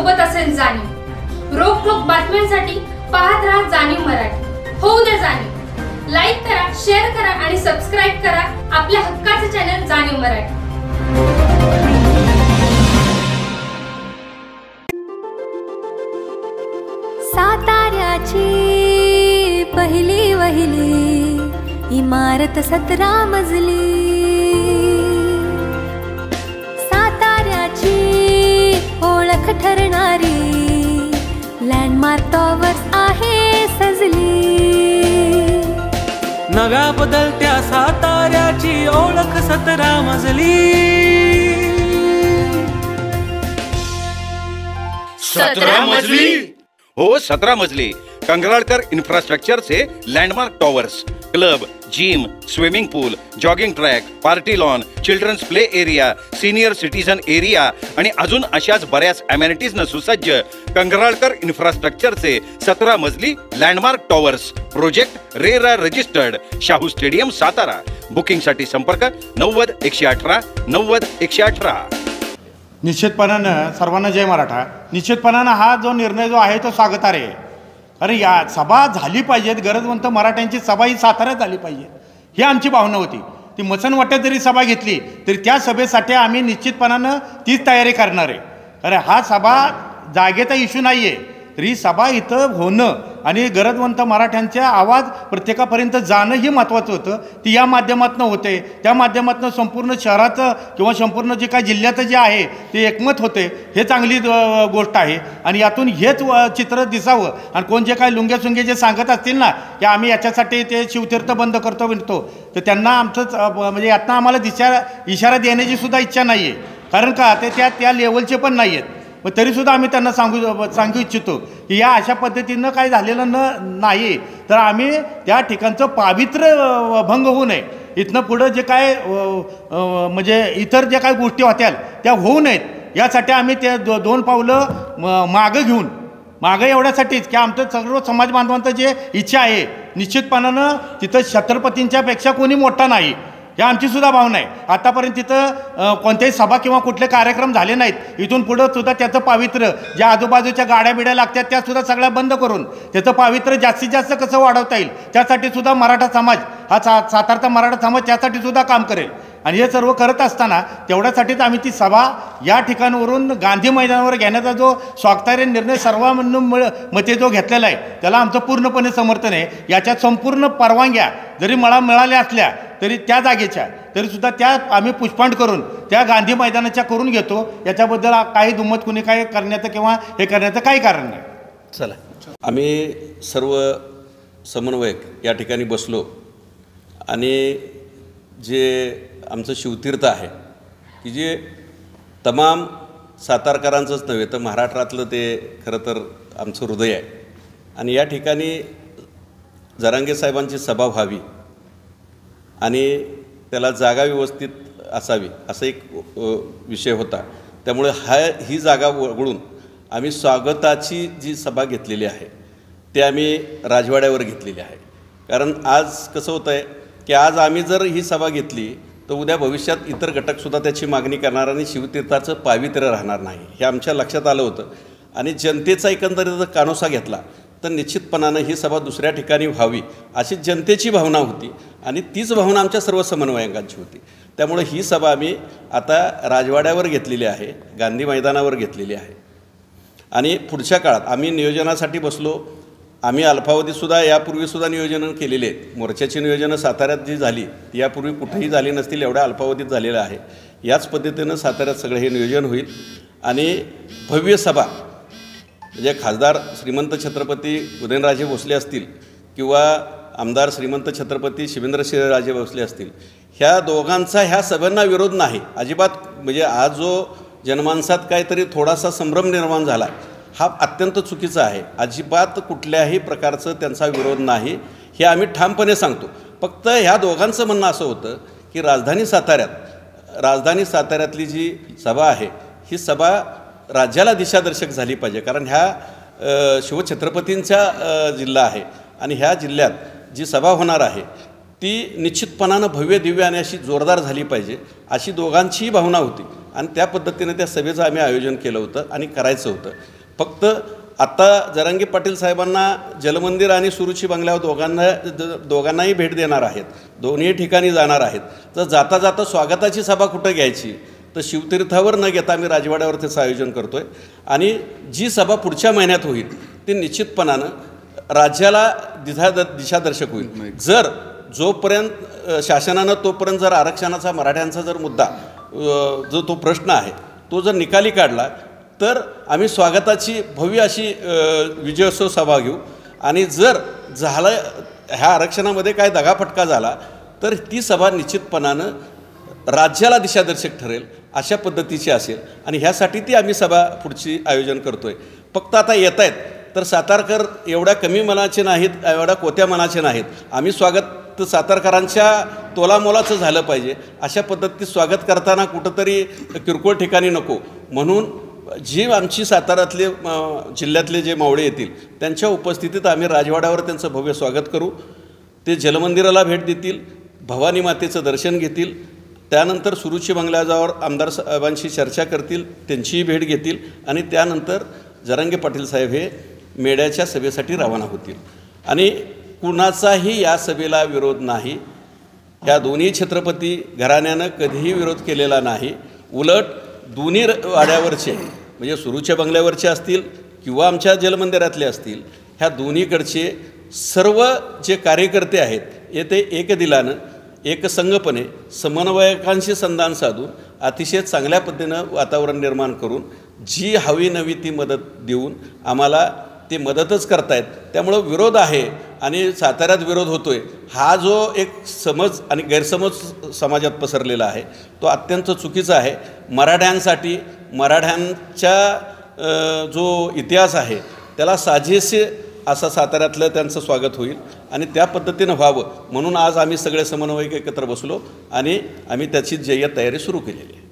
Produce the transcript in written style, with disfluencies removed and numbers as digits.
सोबत असेल जाणीव। रोखोक बातम्यांसाठी पाहत राहा जाणीव मराठी। होऊ दे जाणीव। लाईक करा, शेअर करा आणि सबस्क्राइब करा आपल्या हक्काचे चॅनल जाणीव मराठी। साताऱ्याची पहिली वहिली इमारत 17 मजली। साताऱ्याची ओळख ठरणारी लँडमार्क टॉवर्स आहे सजली। नव्या बदलत्या साताऱ्याची ओळख 17 मजली। 17 मजली? हो, 17 मजली। कंगराळकर इंफ्रास्ट्रक्चर से landmark towers, club, gym, swimming pool, jogging track, party lawn, children's play area, senior citizen area आणि अजून अशाच बऱ्याच अमेनिटीजनं सुसज्ज कंगराळकर इंफ्रास्ट्रक्चरचे 17 मजली landmark towers project RERA registered, Shahu stadium Satara. बुकिंगसाठी संपर्क 90 118 90 118। निश्चितपणानं सर्वांना जय मराठा। निश्चितपणानं हा जो निर्णय जो आहे तो स्वागतार्ह आहे। अरे या सभा झाली पाहिजेत, गरजवंत मराठ्यांची सभा ही साताऱ्यात झाली पाहिजे ही आमची भावना होती। ती मसनवट्यात जरी सभा घेतली तरी त्या सभेसाठी आम्ही निश्चितपणानं तीच तयारी करणार आहे। अरे हा सभा जागेचा इश्यू नाही आहे, तरी ही सभा इथं होणं आणि गरजवंत मराठ्यांचा आवाज प्रत्येकापर्यंत जाणं ही महत्त्वाचं होतं। ती या माध्यमातून होते, त्या माध्यमातून संपूर्ण शहराचं किंवा संपूर्ण जे काही जिल्ह्याचं जे आहे ते एकमत होते, हे चांगली गोष्ट आहे। आणि यातून हेच चित्र दिसावं आणि कोण जे काही लुंगे जे सांगत असतील ना की आम्ही याच्यासाठी ते शिवतीर्थ बंद करतो विणतो, तर त्यांना आमचं म्हणजे यातनं आम्हाला इशारा देण्याची सुद्धा इच्छा नाही आहे। कारण का ते त्या लेवलचे पण नाही आहेत। मग तरीसुद्धा आम्ही त्यांना सांगू इच्छितो की या अशा पद्धतीनं काही झालेलं नाही, तर आम्ही त्या ठिकाणचं पावित्र्य भंग होऊ नये। इथनं पुढं जे काय म्हणजे इतर ज्या काही गोष्टी होत्या त्या होऊ नयेत यासाठी आम्ही ते 2 पावलं मागं एवढ्यासाठीच की आमचं सर्व समाज बांधवांचं जे इच्छा आहे निश्चितपणानं तिथं छत्रपतींच्या पेक्षा कोणी मोठा नाही, या आमची सुद्धा भावना आहे। आतापर्यंत तिथं कोणत्याही सभा किंवा कुठले कार्यक्रम झाले नाहीत। इथून पुढं सुद्धा त्याचं पावित्र्य ज्या आजूबाजूच्या गाड्या बिड्या लागतात त्या सुद्धा सगळ्या बंद करून त्याचं पावित्र्य जास्तीत जास्त कसं वाढवता येईल त्यासाठी सुद्धा मराठा समाज हा सातारचा मराठा समाज त्यासाठी सुद्धा काम करेल। आणि हे सर्व करत असताना तेवढ्यासाठीच आम्ही ती सभा या ठिकाणावरून गांधी मैदानावर घेण्याचा जो स्वागतार्ह निर्णय सर्वानुमते जो घेतलेला आहे त्याला आमचं पूर्णपणे समर्थन आहे। याच्यात संपूर्ण परवानग्या जरी मला मिळाल्या असल्या तरी त्या जागेच्या तरीसुद्धा त्या आम्ही पुष्पांड करून त्या गांधी मैदानाच्या करून घेतो। याच्याबद्दल काही दुमत कुणी काय करण्याचं किंवा हे करण्याचं काही कारण नाही। चला आम्ही सर्व समन्वयक या ठिकाणी बसलो आणि जे आमचं शिवतीर्थ आहे की जे तमाम सातारकरांचंच नव्हे तर महाराष्ट्रातलं ते खरं तर आमचं हृदय आहे। आणि या ठिकाणी जरांगे साहेबांची सभा व्हावी आणि त्याला जागा व्यवस्थित असावी असा एक विषय होता। त्यामुळे ही जागा वगळून आम्ही स्वागताची जी सभा घेतलेली आहे ते आम्ही राजवाड्यावर घेतलेली आहे। कारण आज कसं होतं आहे की आज आम्ही जर ही सभा घेतली तर उद्या भविष्यात इतर घटकसुद्धा त्याची मागणी करणार आणि शिवतीर्थाचं पावित्र्य राहणार नाही हे आमच्या लक्षात आलं होतं। आणि जनतेचा एकंदरीत जर कानोसा घेतला तर निश्चितपणानं ही सभा दुसऱ्या ठिकाणी व्हावी अशी जनतेची भावना होती आणि तीच भावना आमच्या सर्व समन्वयकांची होती। त्यामुळे ही सभा आम्ही आता राजवाड्यावर घेतलेली आहे, गांधी मैदानावर घेतलेली आहे। आणि पुढच्या काळात आम्ही नियोजनासाठी बसलो। आम्ही अल्पावधीसुद्धा यापूर्वीसुद्धा नियोजनं केलेली आहेत। मोर्चाची नियोजनं साताऱ्यात जी झाली ती यापूर्वी कुठेही झाली नसतील एवढ्या अल्पावधीत झालेलं आहे। याच पद्धतीनं साताऱ्यात सगळं हे नियोजन होईल आणि भव्य सभा म्हणजे खासदार श्रीमंत छत्रपती उदयनराजे भोसले असतील किंवा आमदार श्रीमंत छत्रपती शिवेंद्रसिंहराजे भोसले असतील, ह्या दोघांचा ह्या सभेंना विरोध नाही अजिबात। म्हणजे आज जो जनमानसात काहीतरी थोडासा संभ्रम निर्माण झाला हा अत्यंत चुकीचा आहे। अजिबात कुठल्याही प्रकारचं त्यांचा विरोध नाही हे आम्ही ठामपणे सांगतो। फक्त ह्या दोघांचं म्हणणं असं होतं की राजधानी साताऱ्यातली जी सभा आहे ही सभा राज्याला दिशादर्शक झाली पाहिजे। कारण ह्या शिवछत्रपतींचा जिल्हा आहे आणि ह्या जिल्ह्यात जी सभा होणार आहे ती निश्चितपणानं भव्य दिव्य आणि अशी जोरदार झाली पाहिजे अशी दोघांचीही भावना होती आणि त्या पद्धतीने त्या सभेचं आम्ही आयोजन केलं होतं आणि करायचं होतं. फक्त आता जरांगे पाटील साहेबांना जलमंदिर आणि सुरुची बंगल्यावर दोघांनाही भेट देणार आहेत, दोन्ही ठिकाणी जाणार आहेत. तर जाता जाता स्वागताची सभा कुठं घ्यायची तर शिवतीर्थावर न घेता आम्ही राजवाड्यावर त्याचं आयोजन करतो आहे. आणि जी सभा पुढच्या महिन्यात होईल ती निश्चितपणानं राज्याला दिशादर्शक होईल. जर जोपर्यंत शासनानं तोपर्यंत जर आरक्षणाचा मराठ्यांचा जर मुद्दा जो तो प्रश्न आहे तो जर निकाली काढला तर आम्ही स्वागताची भव्य अशी विजयोत्सव सभा घेऊ. आणि जर झालं ह्या आरक्षणामध्ये काय दगाफटका झाला तर ती सभा निश्चितपणानं राज्याला दिशादर्शक ठरेल अशा पद्धतीची असेल आणि ह्यासाठी ती आम्ही सभा पुढची आयोजन करतो आहे. फक्त आता येत आहेत तर सातारकर एवढ्या कमी मनाचे नाहीत, एवढ्या कोत्या मनाचे नाहीत. आम्ही स्वागत सातारकरांच्या तोलामोलाचं झालं पाहिजे अशा पद्धतीत स्वागत करताना कुठंतरी किरकोळ ठिकाणी नको म्हणून जी आमची साताऱ्यातले जिल्ह्यातले जे मावळे येतील त्यांच्या उपस्थितीत आम्ही राजवाड्यावर त्यांचं भव्य स्वागत करू. ते जलमंदिराला भेट देतील, भवानी मातेचं दर्शन घेतील, त्यानंतर सुरुची बंगल्यावर आमदार साहेबांशी चर्चा करतील, त्यांचीही भेट घेतील आणि त्यानंतर जरांगे पाटील साहेब हे मेढ्याच्या सभेसाठी रवाना होतील. आणि कुणाचाही या सभेला विरोध नाही. या दोन्ही छत्रपती घराण्यानं कधीही विरोध केलेला नाही. उलट दोन्ही वाड्यावरचे म्हणजे सुरुच्या बंगल्यावरचे असतील किंवा आमच्या जलमंदिरातले असतील ह्या दोन्हीकडचे सर्व जे कार्यकर्ते आहेत येथे एकदिलानं एकसंघपणे समन्वयकांशी संधान साधून अतिशय चांगल्या पद्धतीनं वातावरण निर्माण करून जी हवी नवी ती मदत देऊन आम्हाला ते मदतच करतायत. त्यामुळं विरोध आहे आणि साताऱ्यात विरोध होतोय हा जो एक समज आणि गैरसमज समाजात पसरलेला आहे तो अत्यंत चुकीचा आहे. मराठ्यांसाठी मराठ्यांच्या जो इतिहास आहे त्याला साजेसे असा साताऱ्यातलं त्यांचं स्वागत होईल आणि त्या पद्धतीनं व्हावं म्हणून आज आम्ही सगळे समन्वयक एकत्र बसलो आणि आम्ही त्याची जय्यत तयारी सुरू केलेली आहे.